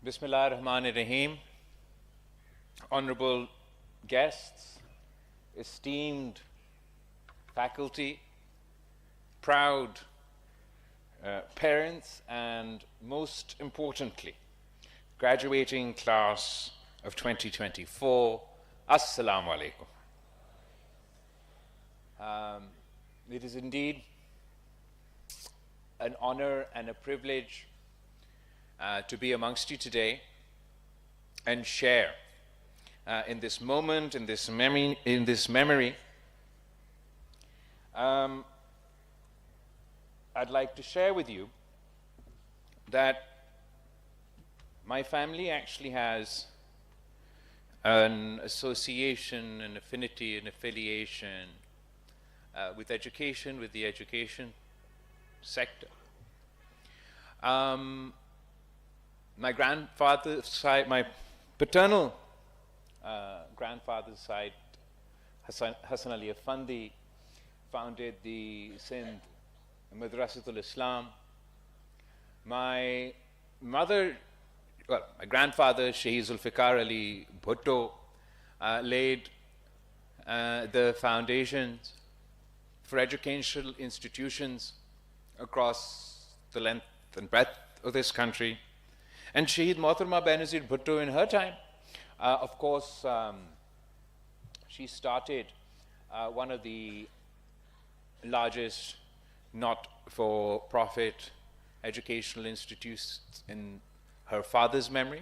Bismillah ar-Rahman ar-Rahim. Honorable guests, esteemed faculty, proud parents, and most importantly, graduating class of 2024, Assalamu alaikum. It is indeed an honor and a privilege to be amongst you today and share in this moment, in this memory. I'd like to share with you that my family actually has an association, an affinity, an affiliation with education, with the education sector. My grandfather's side, my paternal grandfather's side, Hassan Ali Afandi, founded the Sindh Madrasatul Islam. My grandfather, Shaheed Zulfikar Ali Bhutto, laid the foundations for educational institutions across the length and breadth of this country. And Shaheed Mohtharma Benazir Bhutto, in her time, of course, she started one of the largest not-for-profit educational institutes in her father's memory,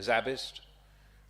Zabist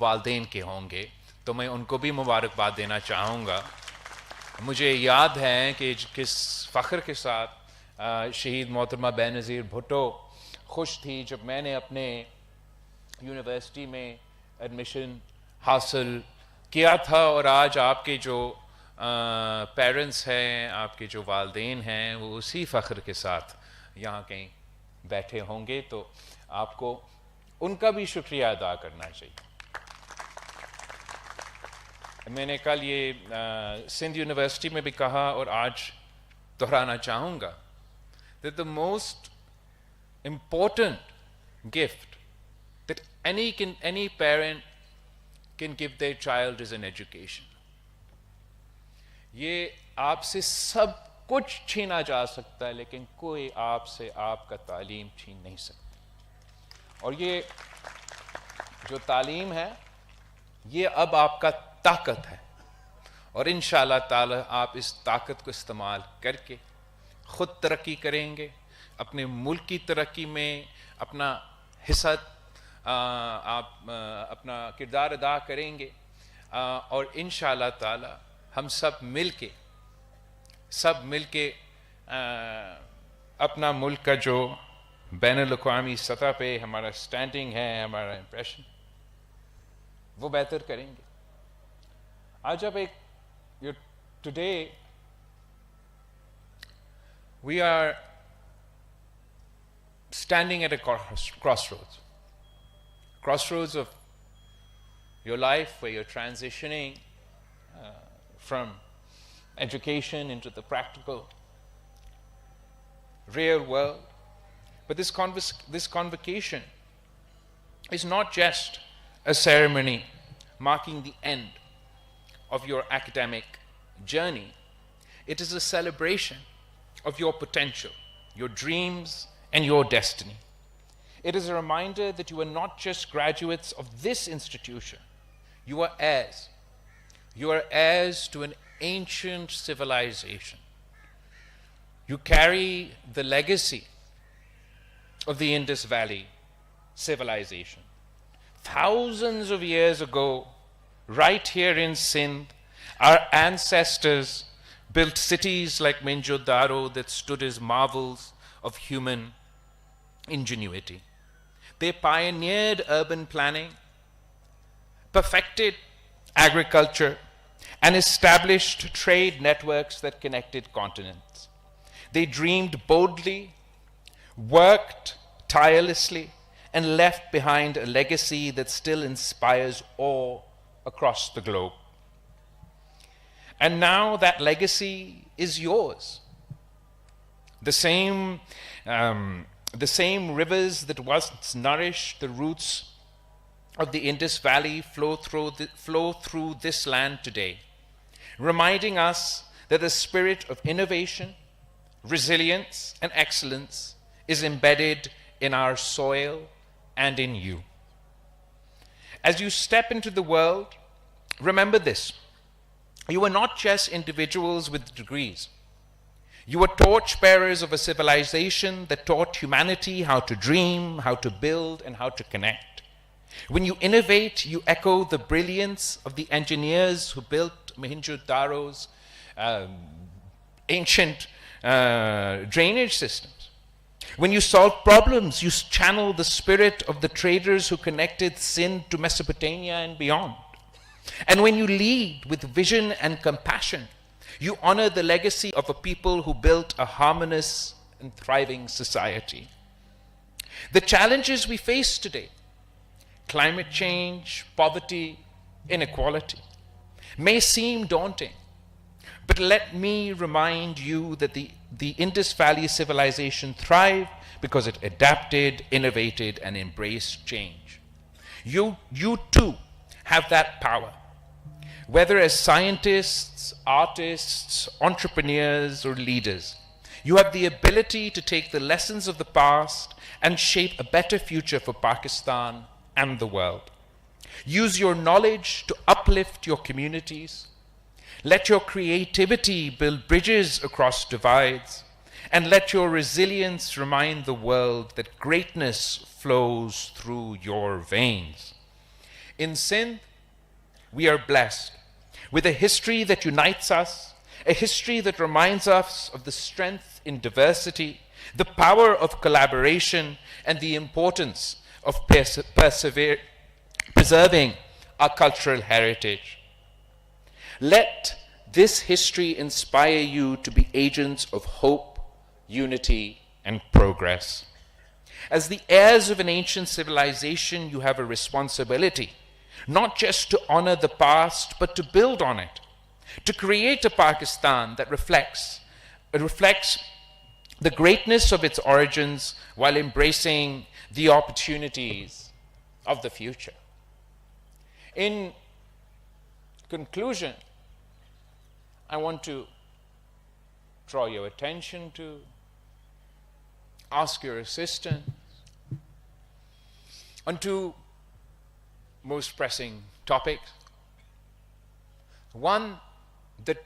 والدین کے ہوں گے تو میں ان کو بھی مبارکباد دینا چاہوں گا. مجھے یاد ہے کہ کس فخر کے ساتھ شہید محترمہ بے نظیر بھٹو خوش تھی جب میں نے اپنے یونیورسٹی میں ایڈمیشن حاصل کیا تھا, اور آج آپ کے جو پیرنٹس ہیں, آپ کے جو والدین ہیں, وہ اسی فخر کے ساتھ یہاں کہیں بیٹھے ہوں گے, تو آپ کو ان کا بھی شکریہ ادا کرنا چاہیے. میں نے کل یہ سندھ یونیورسٹی میں بھی کہا اور آج دہرانا چاہوں گا that the most important gift that any parent can give their child is an education. یہ آپ سے سب کچھ چھینا جا سکتا ہے لیکن کوئی آپ سے آپ کا تعلیم چھین نہیں سکتا. اور یہ جو تعلیم ہے یہ اب آپ کا طاقت ہے, اور انشاءاللہ تعالی آپ اس طاقت کو استعمال کر کے خود ترقی کریں گے, اپنے ملک کی ترقی میں اپنا حصہ آپ اپنا کردار ادا کریں گے, اور انشاءاللہ تعالی ہم سب مل کے اپنا ملک کا جو بین الاقوامی سطح پہ ہمارا سٹینڈنگ ہے, ہمارا امپریشن, وہ بہتر کریں گے. آج اب today we are standing at a crossroads of your life where you're transitioning from education into the practical real world. But this convocation is not just a ceremony marking the end of your academic journey. It is a celebration of your potential, your dreams, and your destiny. It is a reminder that you are not just graduates of this institution, you are heirs. You are heirs to an ancient civilization. You carry the legacy of the Indus Valley civilization. Thousands of years ago, right here in Sindh, our ancestors built cities like Mohenjo-daro that stood as marvels of human ingenuity. They pioneered urban planning, perfected agriculture, and established trade networks that connected continents. They dreamed boldly, worked tirelessly, and left behind a legacy that still inspires awe across the globe. And now that legacy is yours. The same rivers that once nourished the roots of the Indus Valley flow through this land today, reminding us that the spirit of innovation, resilience, and excellence is embedded in our soil and in you. As you step into the world, remember this: you are not just individuals with degrees. You are torchbearers of a civilization that taught humanity how to dream, how to build, and how to connect. When you innovate, you echo the brilliance of the engineers who built Mohenjo-daro's ancient drainage systems. When you solve problems, you channel the spirit of the traders who connected Sindh to Mesopotamia and beyond. And when you lead with vision and compassion, you honor the legacy of a people who built a harmonious and thriving society. The challenges we face today, climate change, poverty, inequality, may seem daunting. But let me remind you that the Indus Valley civilization thrived because it adapted, innovated, and embraced change. You too have that power. Whether as scientists, artists, entrepreneurs, or leaders, you have the ability to take the lessons of the past and shape a better future for Pakistan and the world. Use your knowledge to uplift your communities. Let your creativity build bridges across divides, and let your resilience remind the world that greatness flows through your veins. In Sindh, we are blessed with a history that unites us, a history that reminds us of the strength in diversity, the power of collaboration, and the importance of preserving our cultural heritage. Let this history inspire you to be agents of hope, unity, and progress. As the heirs of an ancient civilization, you have a responsibility not just to honor the past, but to build on it, to create a Pakistan that reflects the greatness of its origins while embracing the opportunities of the future. In conclusion, I want to draw your attention to, ask your assistance on two most pressing topics. One that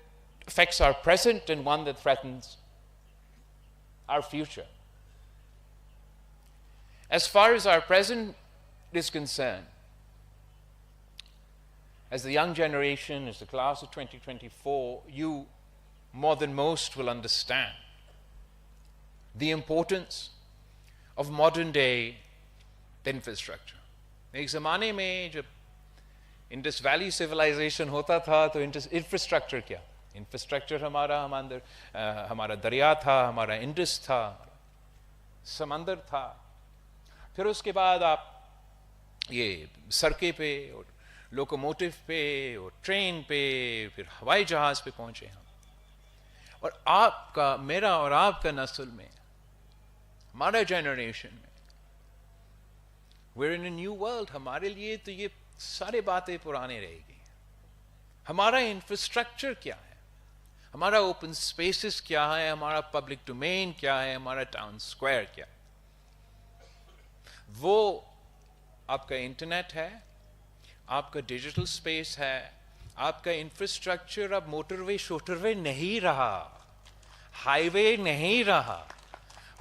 affects our present and one that threatens our future. As far as our present is concerned, as the young generation, as the class of 2024, you more than most will understand the importance of modern day infrastructure. ایک زمانے میں جب Indus valley civilisation ہوتا تھا تو infrastructure کیا؟ Infrastructure ہمارا دریا تھا، ہمارا انڈس تھا، سمندر تھا. پھر اس کے بعد آپ یہ سڑکیں پہ اور لوکوموٹیو پہ اور ٹرین پہ پھر ہوائی جہاز پہ پہنچے ہم. اور آپ کا، میرا اور آپ کا نسل میں، ہمارا جنریشن میں we're in a new world. ہمارے لیے تو یہ سارے باتیں پرانے رہے گی. ہمارا انفراسٹرکچر کیا ہے، ہمارا اوپن اسپیسز کیا ہے، ہمارا پبلک ڈومین کیا ہے، ہمارا ٹاؤن اسکوائر کیا ہے. وہ آپ کا انٹرنیٹ ہے، آپ کا ڈیجیٹل اسپیس ہے، آپ کا انفراسٹرکچر اب موٹر وے شوٹر وے نہیں رہا، ہائی وے نہیں رہا.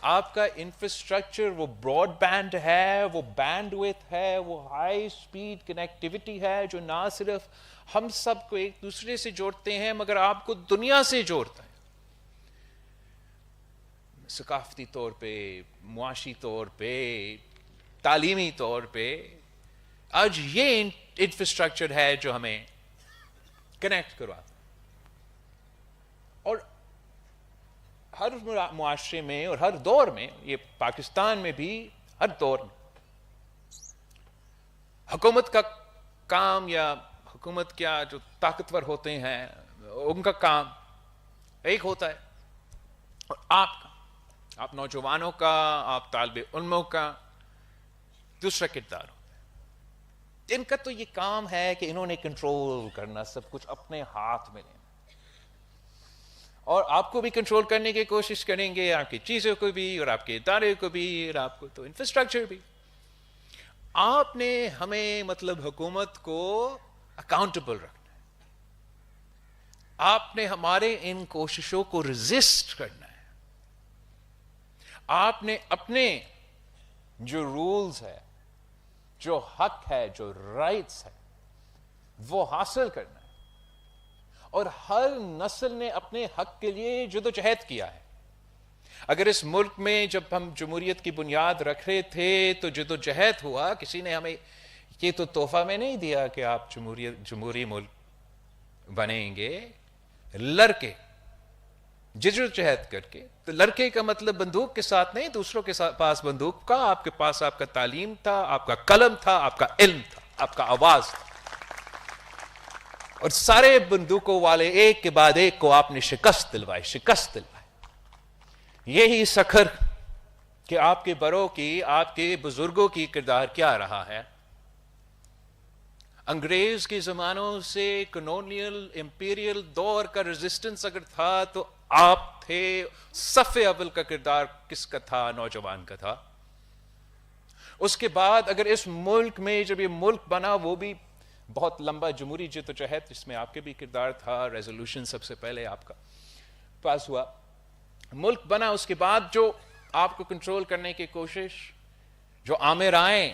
آپ کا انفراسٹرکچر وہ براڈ بینڈ ہے، وہ بینڈ ویتھ ہے، وہ ہائی اسپیڈ کنیکٹیوٹی ہے جو نہ صرف ہم سب کو ایک دوسرے سے جوڑتے ہیں مگر آپ کو دنیا سے جوڑتا ہے، ثقافتی طور پہ، معاشی طور پہ، تعلیمی طور پہ. آج یہ انفراسٹرکچر ہے جو ہمیں کنیکٹ کرواتا ہے. اور ہر معاشرے میں اور ہر دور میں، یہ پاکستان میں بھی ہر دور میں، حکومت کا کام یا حکومت کیا جو طاقتور ہوتے ہیں ان کا کام ایک ہوتا ہے، اور آپ نوجوانوں کا، آپ طالب علموں کا دوسرا کردار ہوتا ہے. ان کا تو یہ کام ہے کہ انہوں نے کنٹرول کرنا، سب کچھ اپنے ہاتھ میں لینا، اور آپ کو بھی کنٹرول کرنے کی کوشش کریں گے، آپ کی چیزوں کو بھی اور آپ کے ادارے کو بھی اور آپ کو تو انفراسٹرکچر بھی. آپ نے ہمیں مطلب حکومت کو اکاؤنٹیبل رکھنا ہے، آپ نے ہمارے ان کوششوں کو ریزسٹ کرنا ہے، آپ نے اپنے جو رولز ہے، جو حق ہے، جو رائٹس ہے، وہ حاصل کرنا ہے. اور ہر نسل نے اپنے حق کے لیے جدوجہد کیا ہے. اگر اس ملک میں جب ہم جمہوریت کی بنیاد رکھ رہے تھے تو جدوجہد ہوا، کسی نے ہمیں یہ تو تحفہ میں نہیں دیا کہ آپ جمہوری ملک بنیں گے. لڑکے جدوجہد کر کے، تو لڑکے کا مطلب بندوق کے ساتھ نہیں، دوسروں کے پاس بندوق کا، آپ کے پاس آپ کا تعلیم تھا، آپ کا قلم تھا، آپ کا علم تھا، آپ کا آواز تھا. اور سارے بندوقوں والے ایک کے بعد ایک کو آپ نے شکست دلوائی. یہی سکھر کہ آپ کے بڑوں کی، آپ کے بزرگوں کی کردار کیا رہا ہے. انگریز کے زمانوں سے کلونیل امپیریل دور کا ریزسٹنس اگر تھا تو آپ تھے. صف اول کا کردار کس کا تھا؟ نوجوان کا تھا. اس کے بعد اگر اس ملک میں جب یہ ملک بنا، وہ بھی بہت لمبا جمہوری جدوجہد جس میں آپ کے بھی کردار تھا. ریزولوشن سب سے پہلے آپ کا پاس ہوا، ملک بنا. اس کے بعد جو آپ کو کنٹرول کرنے کی کوشش، جو آمر آئیں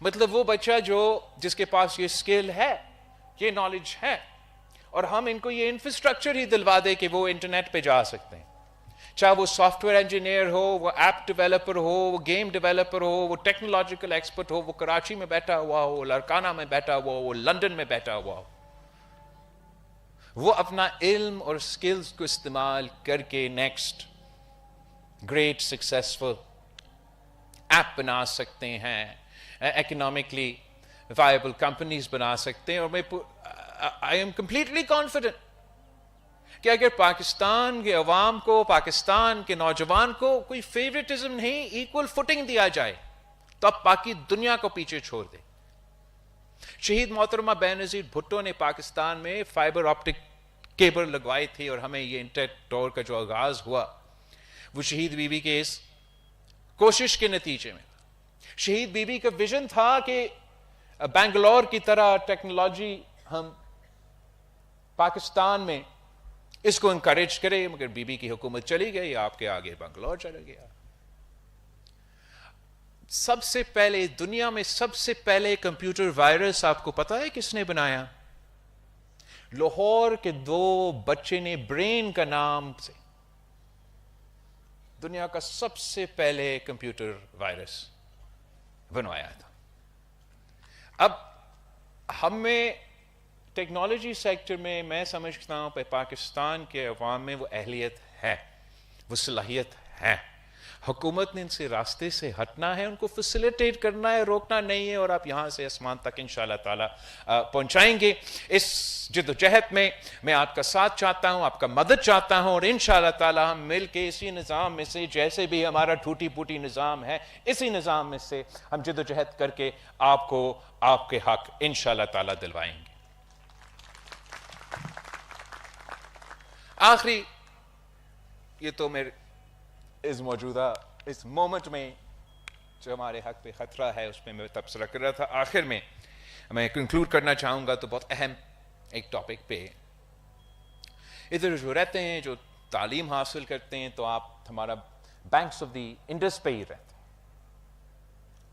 مطلب وہ بچہ جس کے پاس یہ سکل ہے، یہ نالج ہے، اور ہم ان کو یہ انفراسٹرکچر ہی دلوا دے کہ وہ انٹرنیٹ پہ جا سکتے ہیں، چاہے وہ سافٹ ویئر انجینئر ہو، وہ ایپ ڈیولپر ہو، وہ گیم ڈیولپر ہو، وہ ٹیکنالوجیکل ایکسپرٹ ہو، وہ کراچی میں بیٹھا ہوا ہو، لڑکانہ میں بیٹھا ہوا ہو، وہ لندن میں بیٹھا ہوا ہو، وہ اپنا علم اور سکلز کو استعمال کر کے نیکسٹ گریٹ سکسیسفل ایپ بنا سکتے ہیں، اکنامکلی وائبل کمپنیز بنا سکتے ہیں. اور میں آئی ایم کمپلیٹلی کانفیڈنٹ کہ اگر پاکستان کے عوام کو، پاکستان کے نوجوان کو کوئی فیوریٹزم نہیں، ایکول فوٹنگ دیا جائے تو اب باقی دنیا کو پیچھے چھوڑ دے. شہید محترمہ بینظیر بھٹو نے پاکستان میں فائبر آپٹک کیبل لگوائی تھی، اور ہمیں یہ انٹرنیٹ دور کا جو آغاز ہوا وہ شہید بی بی کے اس کوشش کے نتیجے میں. شہید بی بی کا ویژن تھا کہ بنگلور کی طرح ٹیکنالوجی ہم پاکستان میں اس کو انکریج کرے، مگر بی بی کی حکومت چلی گئی، آپ کے آگے بنگلور چلا گیا. سب سے پہلے دنیا میں سب سے پہلے کمپیوٹر وائرس آپ کو پتا ہے کس نے بنایا؟ لاہور کے 2 بچے نے برین کا نام سے دنیا کا سب سے پہلے کمپیوٹر وائرس بنوایا تھا. اب ہمیں ٹیکنالوجی سیکٹر میں سمجھتا ہوں کہ پاکستان کے عوام میں وہ اہلیت ہے، وہ صلاحیت ہے. حکومت نے ان سے راستے سے ہٹنا ہے، ان کو فیسیلیٹیٹ کرنا ہے، روکنا نہیں ہے، اور آپ یہاں سے آسمان تک انشاءاللہ تعالی پہنچائیں گے. اس جد و جہد میں آپ کا ساتھ چاہتا ہوں، آپ کا مدد چاہتا ہوں، اور انشاءاللہ تعالی ہم مل کے اسی نظام میں سے، جیسے بھی ہمارا ٹوٹی پوٹی نظام ہے، اسی نظام میں سے ہم جد و جہد کر کے آپ کو آپ کے حق انشاءاللہ تعالی دلوائیں گے. آخری، یہ تو میرے اس مومنٹ میں جو ہمارے حق پہ خطرہ ہے اس پہ میں تبصرہ کر رہا تھا. آخر میں کنکلوڈ کرنا چاہوں گا تو بہت اہم ایک ٹاپک پہ. ادھر جو رہتے ہیں، جو تعلیم حاصل کرتے ہیں، تو آپ ہمارا بینکس آف دی انڈس پہ ہی رہتے ہیں،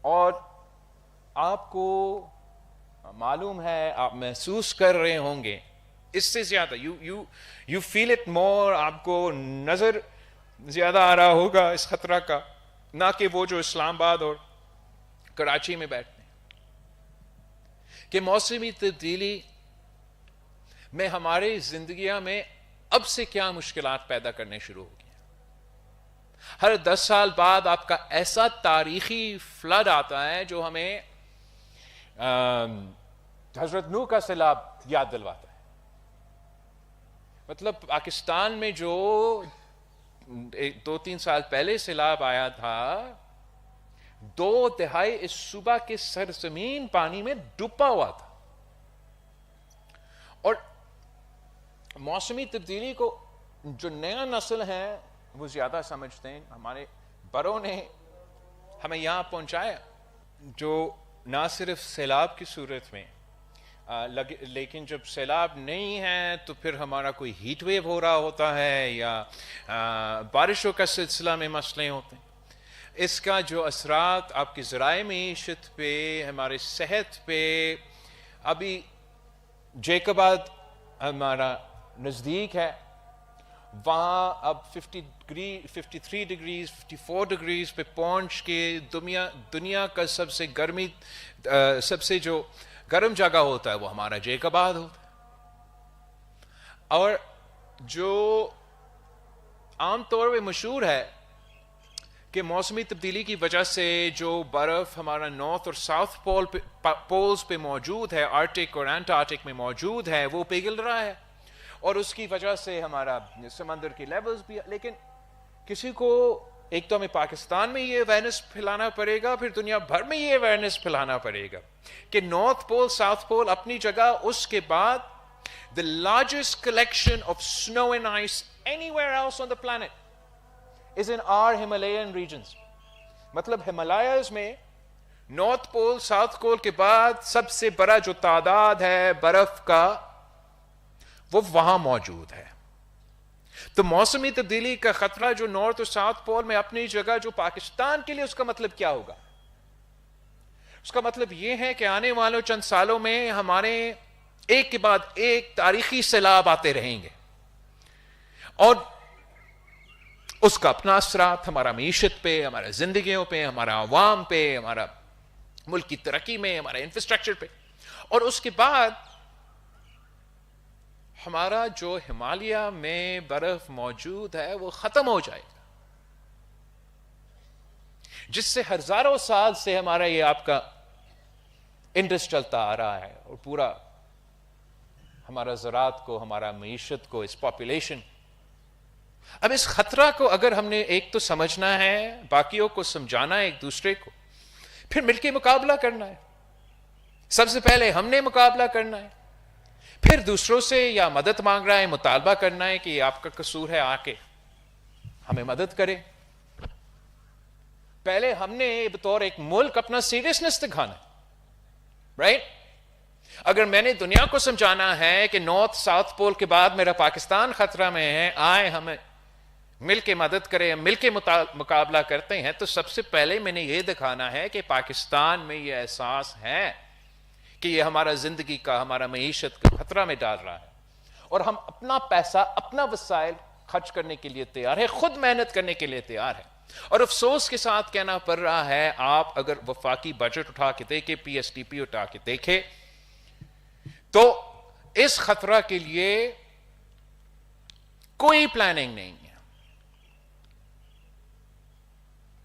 اور آپ کو معلوم ہے، آپ محسوس کر رہے ہوں گے اس سے زیادہ، یو فیل اٹ مور، آپ کو نظر زیادہ آ رہا ہوگا اس خطرہ کا، نہ کہ وہ جو اسلام آباد اور کراچی میں بیٹھتے ہیں، کہ موسمی تبدیلی میں ہماری زندگیوں میں اب سے کیا مشکلات پیدا کرنے شروع ہو گئی. ہر 10 سال بعد آپ کا ایسا تاریخی فلڈ آتا ہے جو ہمیں حضرت نوح کا سیلاب یاد دلواتا ہے. مطلب پاکستان میں جو 2-3 سال پہلے سیلاب آیا تھا، 2/3 اس صوبہ کے سرزمین پانی میں ڈوبا ہوا تھا. اور موسمی تبدیلی کو جو نیا نسل ہے وہ زیادہ سمجھتے ہیں. ہمارے بڑوں نے ہمیں یہاں پہنچایا، جو نہ صرف سیلاب کی صورت میں لیکن جب سیلاب نہیں ہے تو پھر ہمارا کوئی ہیٹ ویو ہو رہا ہوتا ہے، یا بارشوں کا سلسلہ میں مسئلے ہوتے ہیں. اس کا جو اثرات آپ کی ذرائع معیشت پہ، ہمارے صحت پہ، ابھی جیکباد ہمارا نزدیک ہے، وہاں اب 53 ڈگریز 54 ڈگریز پہ پہنچ کے دنیا کا سب سے جو گرم جگہ ہوتا ہے وہ ہمارا جیکباد ہوتا ہے. اور جو عام طور پہ مشہور ہے کہ موسمی تبدیلی کی وجہ سے جو برف ہمارا نارتھ اور ساؤتھ پولز پہ موجود ہے، آرٹک اور انٹارکٹک میں موجود ہے، وہ پگھل رہا ہے، اور اس کی وجہ سے ہمارا سمندر کی لیولز بھی. لیکن کسی کو ایک تو ہمیں پاکستان میں یہ اویئرنیس پھیلانا پڑے گا، پھر دنیا بھر میں یہ اویئرنیس پھیلانا پڑے گا کہ نارتھ پول ساؤتھ پول اپنی جگہ، اس کے بعد the largest collection of snow and ice anywhere else on the planet is in our Himalayan regions. مطلب ہمالیاز میں نارتھ پول ساؤتھ پول کے بعد سب سے بڑا جو تعداد ہے برف کا وہ وہاں موجود ہے. تو موسمی تبدیلی کا خطرہ جو نارتھ اور ساؤتھ پول میں اپنی جگہ، جو پاکستان کے لیے اس کا مطلب کیا ہوگا؟ اس کا مطلب یہ ہے کہ آنے والوں چند سالوں میں ہمارے ایک کے بعد ایک تاریخی سیلاب آتے رہیں گے، اور اس کا اپنا اثرات ہمارا معیشت پہ، ہمارا زندگیوں پہ، ہمارا عوام پہ، ہمارا ملک کی ترقی میں، ہمارا انفراسٹرکچر پہ، اور اس کے بعد ہمارا جو ہمالیہ میں برف موجود ہے وہ ختم ہو جائے گا، جس سے ہزاروں سال سے ہمارا یہ آپ کا انڈس چلتا آ رہا ہے، اور پورا ہمارا زراعت کو، ہمارا معیشت کو، اس پاپولیشن. اب اس خطرہ کو اگر ہم نے ایک تو سمجھنا ہے، باقیوں کو سمجھانا ہے، ایک دوسرے کو، پھر مل کے مقابلہ کرنا ہے. سب سے پہلے ہم نے مقابلہ کرنا ہے، پھر دوسروں سے یا مدد مانگ رہا ہے، مطالبہ کرنا ہے کہ یہ آپ کا قصور ہے، آ کے ہمیں مدد کرے. پہلے ہم نے بطور ایک ملک اپنا سیریسنس دکھانا ہے، رائٹ؟ اگر میں نے دنیا کو سمجھانا ہے کہ نارتھ ساؤتھ پول کے بعد میرا پاکستان خطرہ میں ہے، آئے ہمیں مل کے مدد کرے، مل کے مقابلہ کرتے ہیں، تو سب سے پہلے میں نے یہ دکھانا ہے کہ پاکستان میں یہ احساس ہے کہ یہ ہمارا زندگی کا، ہمارا معیشت کا خطرہ میں ڈال رہا ہے، اور ہم اپنا پیسہ، اپنا وسائل خرچ کرنے کے لیے تیار ہے، خود محنت کرنے کے لیے تیار ہے. اور افسوس کے ساتھ کہنا پڑ رہا ہے، آپ اگر وفاقی بجٹ اٹھا کے دیکھیں، پی ایس ٹی پی اٹھا کے دیکھیں، تو اس خطرہ کے لیے کوئی پلاننگ نہیں ہے.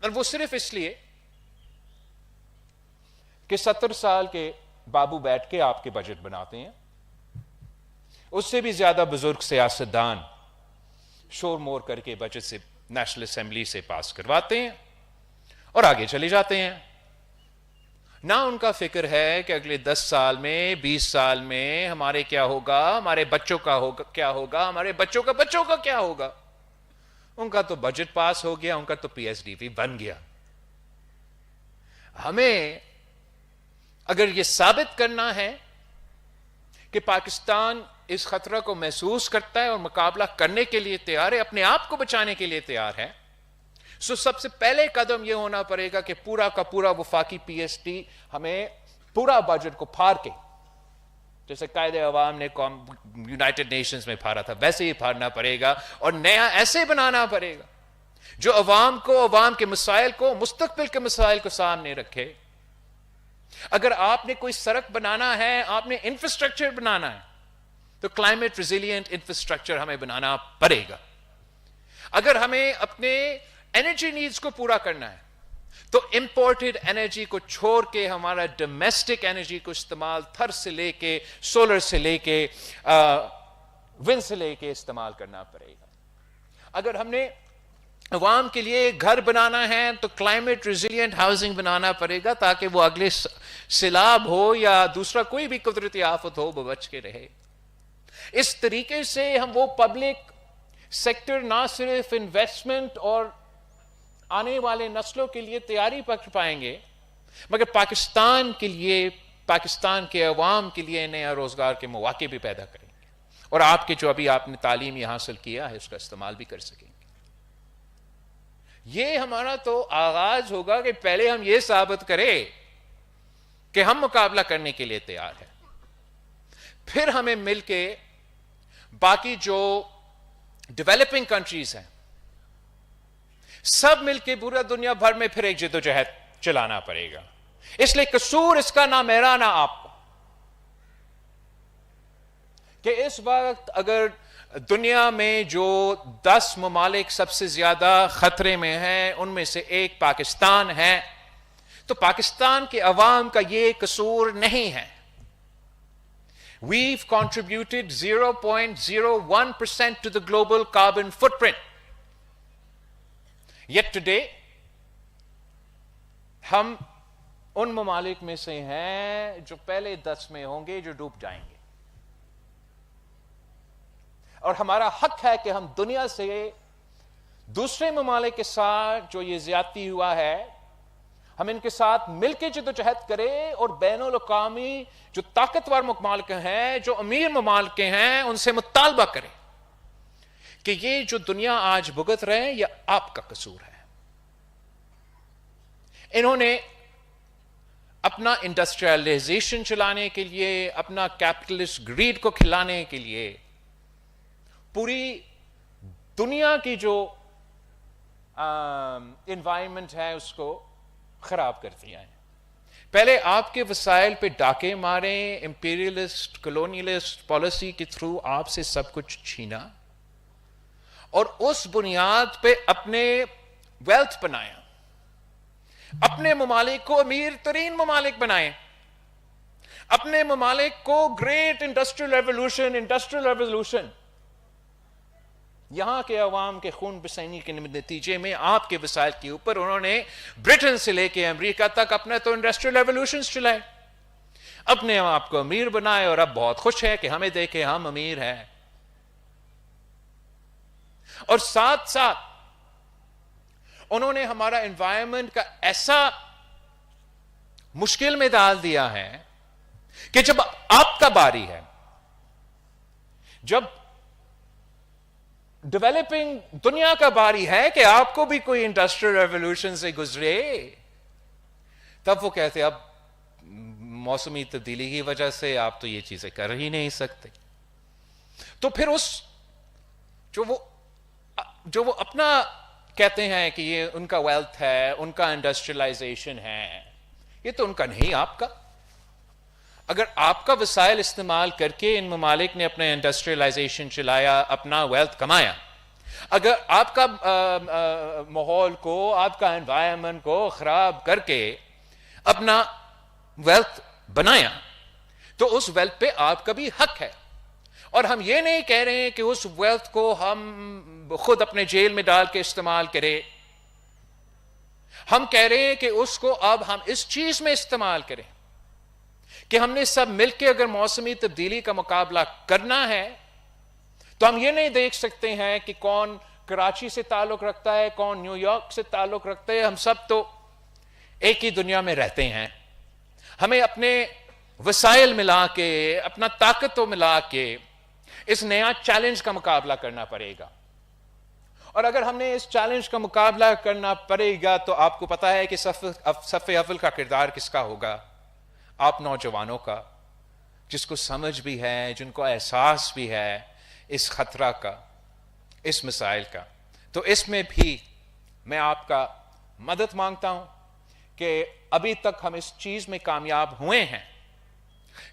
اور وہ صرف اس لیے کہ 70 سال کے بابو بیٹھ کے آپ کے بجٹ بناتے ہیں، اس سے بھی زیادہ بزرگ سیاستدان شور مور کر کے بجٹ سے، نیشنل اسمبلی سے پاس کرواتے ہیں اور آگے چلے جاتے ہیں. نہ ان کا فکر ہے کہ اگلے 10 سال میں، 20 سال میں ہمارے کیا ہوگا، ہمارے بچوں کا کیا ہوگا، ہمارے بچوں کا کیا ہوگا. ان کا تو بجٹ پاس ہو گیا، ان کا تو پی ایس ڈی پی بن گیا. ہمیں اگر یہ ثابت کرنا ہے کہ پاکستان اس خطرہ کو محسوس کرتا ہے اور مقابلہ کرنے کے لیے تیار ہے، اپنے آپ کو بچانے کے لیے تیار ہے، سب سے پہلے قدم یہ ہونا پڑے گا کہ پورا کا پورا وفاقی پی ایس ٹی ہمیں پورا بجٹ کو پھاڑ کے، جیسے قائد عوام نے یونائٹڈ نیشنز میں پھاڑا تھا، ویسے ہی پھاڑنا پڑے گا، اور نیا ایسے بنانا پڑے گا جو عوام کو، عوام کے مسائل کو، مستقبل کے مسائل کو سامنے رکھے. اگر آپ نے کوئی سڑک بنانا ہے، آپ نے انفراسٹرکچر بنانا ہے، تو کلائمیٹ ریزیلینٹ انفراسٹرکچر ہمیں بنانا پڑے گا. اگر ہمیں اپنے انرجی نیڈز کو پورا کرنا ہے، تو امپورٹڈ انرجی کو چھوڑ کے ہمارا ڈومیسٹک انرجی کو استعمال، تھر سے لے کے، سولر سے لے کے، ونڈ سے لے کے استعمال کرنا پڑے گا. اگر ہم نے عوام کے لیے گھر بنانا ہے، تو کلائمیٹ ریزیلینٹ ہاؤسنگ بنانا پڑے گا، تاکہ وہ اگلے سیلاب ہو یا دوسرا کوئی بھی قدرتی آفت ہو، وہ بچ کے رہے. اس طریقے سے ہم وہ پبلک سیکٹر نہ صرف انویسٹمنٹ اور آنے والے نسلوں کے لیے تیاری کر پائیں گے، مگر پاکستان کے لیے، پاکستان کے عوام کے لیے نیا روزگار کے مواقع بھی پیدا کریں گے، اور آپ کے جو ابھی آپ نے تعلیم یہ حاصل کیا ہے اس کا استعمال بھی کر سکیں گے. یہ ہمارا تو آغاز ہوگا کہ پہلے ہم یہ ثابت کریں کہ ہم مقابلہ کرنے کے لیے تیار ہیں، پھر ہمیں مل کے باقی جو ڈیولپنگ کنٹریز ہیں سب مل کے پورا دنیا بھر میں پھر ایک جدوجہد چلانا پڑے گا. اس لیے قصور اس کا نہ میرا نہ آپ کا، کہ اس وقت اگر دنیا میں جو 10 ممالک سب سے زیادہ خطرے میں ہیں، ان میں سے ایک پاکستان ہے، تو پاکستان کے عوام کا یہ قصور نہیں ہے. We've contributed 0.01% to the global carbon footprint. Yet today, ہم ان ممالک میں سے ہیں جو پہلے 10 میں ہوں گے جو ڈوب جائیں گے. اور ہمارا حق ہے کہ ہم دنیا سے دوسرے ممالک کے ساتھ جو یہ زیادتی ہوا ہے، ہم ان کے ساتھ مل کے جدوجہد کریں، اور بین الاقوامی جو طاقتور ممالک ہیں، جو امیر ممالک ہیں، ان سے مطالبہ کریں کہ یہ جو دنیا آج بھگت رہے ہیں یہ آپ کا قصور ہے. انہوں نے اپنا انڈسٹریلائزیشن چلانے کے لیے، اپنا کیپٹلسٹ گریڈ کو کھلانے کے لیے پوری دنیا کی جو انوائرمنٹ ہے اس کو خراب کر دیا ہے. پہلے آپ کے وسائل پہ ڈاکے ماریں، امپیریلسٹ کلونیلسٹ پالیسی کے تھرو آپ سے سب کچھ چھینا، اور اس بنیاد پہ اپنے ویلتھ بنایا، اپنے ممالک کو امیر ترین ممالک بنائے، اپنے ممالک کو گریٹ انڈسٹریل ریولوشن یہاں کے عوام کے خون پسینی کے نتیجے میں آپ کے وسائل کے اوپر انہوں نے برٹن سے لے کے امریکہ تک اپنے تو انڈسٹریل ریولوشنز چلائے، اپنے آپ کو امیر بنائے، اور اب بہت خوش ہے کہ ہمیں دیکھیں ہم امیر ہیں. اور ساتھ ساتھ انہوں نے ہمارا انوائرمنٹ کا ایسا مشکل میں ڈال دیا ہے کہ جب آپ کا باری ہے، جب ڈیولپنگ دنیا کا باری ہے کہ آپ کو بھی کوئی انڈسٹریل ریولوشن سے گزرے، تب وہ کہتے اب موسمی تبدیلی کی وجہ سے آپ تو یہ چیزیں کر ہی نہیں سکتے. تو پھر جو وہ اپنا کہتے ہیں کہ یہ ان کا ویلتھ ہے، ان کا انڈسٹریلائزیشن ہے، یہ تو ان کا نہیں، آپ کا. اگر آپ کا وسائل استعمال کر کے ان ممالک نے اپنا انڈسٹریلائزیشن چلایا، اپنا ویلتھ کمایا، اگر آپ کا ماحول کو، آپ کا انوائرمنٹ کو خراب کر کے اپنا ویلتھ بنایا، تو اس ویلتھ پہ آپ کا بھی حق ہے. اور ہم یہ نہیں کہہ رہے ہیں کہ اس ویلتھ کو ہم خود اپنے جیل میں ڈال کے استعمال کریں، ہم کہہ رہے ہیں کہ اس کو اب ہم اس چیز میں استعمال کریں کہ ہم نے سب مل کے اگر موسمی تبدیلی کا مقابلہ کرنا ہے تو ہم یہ نہیں دیکھ سکتے ہیں کہ کون کراچی سے تعلق رکھتا ہے، کون نیو یارک سے تعلق رکھتا ہے. ہم سب تو ایک ہی دنیا میں رہتے ہیں. ہمیں اپنے وسائل ملا کے، اپنا طاقت کو ملا کے اس نیا چیلنج کا مقابلہ کرنا پڑے گا. اور اگر ہم نے اس چیلنج کا مقابلہ کرنا پڑے گا تو آپ کو پتا ہے کہ صف اول کا کردار کس کا ہوگا؟ آپ نوجوانوں کا، جس کو سمجھ بھی ہے، جن کو احساس بھی ہے اس خطرہ کا، اس مسائل کا. تو اس میں بھی میں آپ کا مدد مانگتا ہوں کہ ابھی تک ہم اس چیز میں کامیاب ہوئے ہیں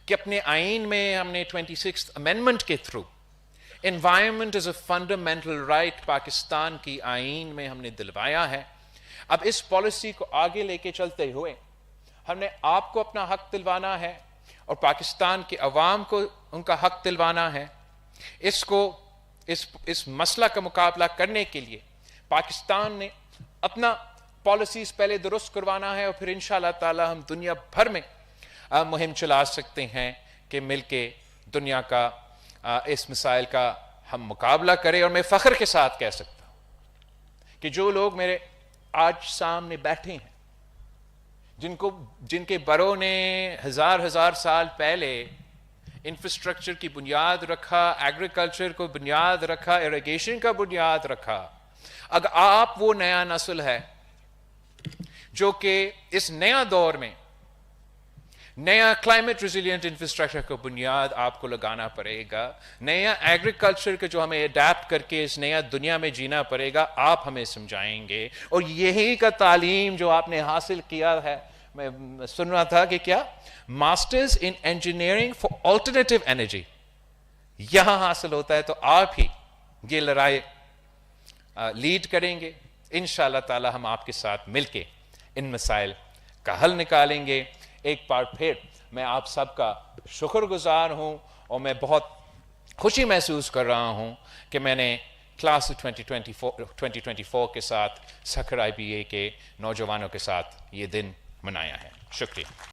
کہ اپنے آئین میں ہم نے 26th امینڈمنٹ کے through environment is a fundamental right Pakistan کی آئین میں ہم نے دلوایا ہے. اب اس پالیسی کو آگے لے کے چلتے ہوئے ہم نے آپ کو اپنا حق دلوانا ہے اور پاکستان کے عوام کو ان کا حق دلوانا ہے. اس مسئلہ کا مقابلہ کرنے کے لیے پاکستان نے اپنا پالیسیز پہلے درست کروانا ہے، اور پھر انشاءاللہ تعالی ہم دنیا بھر میں مہم چلا سکتے ہیں کہ مل کے دنیا کا اس مسائل کا ہم مقابلہ کریں. اور میں فخر کے ساتھ کہہ سکتا ہوں کہ جو لوگ میرے آج سامنے بیٹھے ہیں، جن کے بڑوں نے ہزار سال پہلے انفراسٹرکچر کی بنیاد رکھا، ایگریکلچر کو بنیاد رکھا، ایریگیشن کا بنیاد رکھا، اگر آپ وہ نیا نسل ہے جو کہ اس نیا دور میں نیا کلائمیٹ ریزیلینٹ انفراسٹرکچر کا بنیاد آپ کو لگانا پڑے گا، نیا ایگریکلچر کا جو ہمیں اڈیپٹ کر کے اس نیا دنیا میں جینا پڑے گا، آپ ہمیں سمجھائیں گے. اور یہی کا تعلیم جو آپ نے حاصل کیا ہے، میں سن رہا تھا کہ کیا masters in engineering for alternative energy یہاں حاصل ہوتا ہے. تو آپ ہی یہ لڑائی لیڈ کریں گے. انشاءاللہ تعالی ہم آپ کے ساتھ مل کے ان مسائل کا حل نکالیں گے. ایک بار پھر میں آپ سب کا شکر گزار ہوں، اور میں بہت خوشی محسوس کر رہا ہوں کہ میں نے کلاس 2024 کے ساتھ سکھر IBA کے نوجوانوں کے ساتھ یہ دن منایا ہے. شکریہ.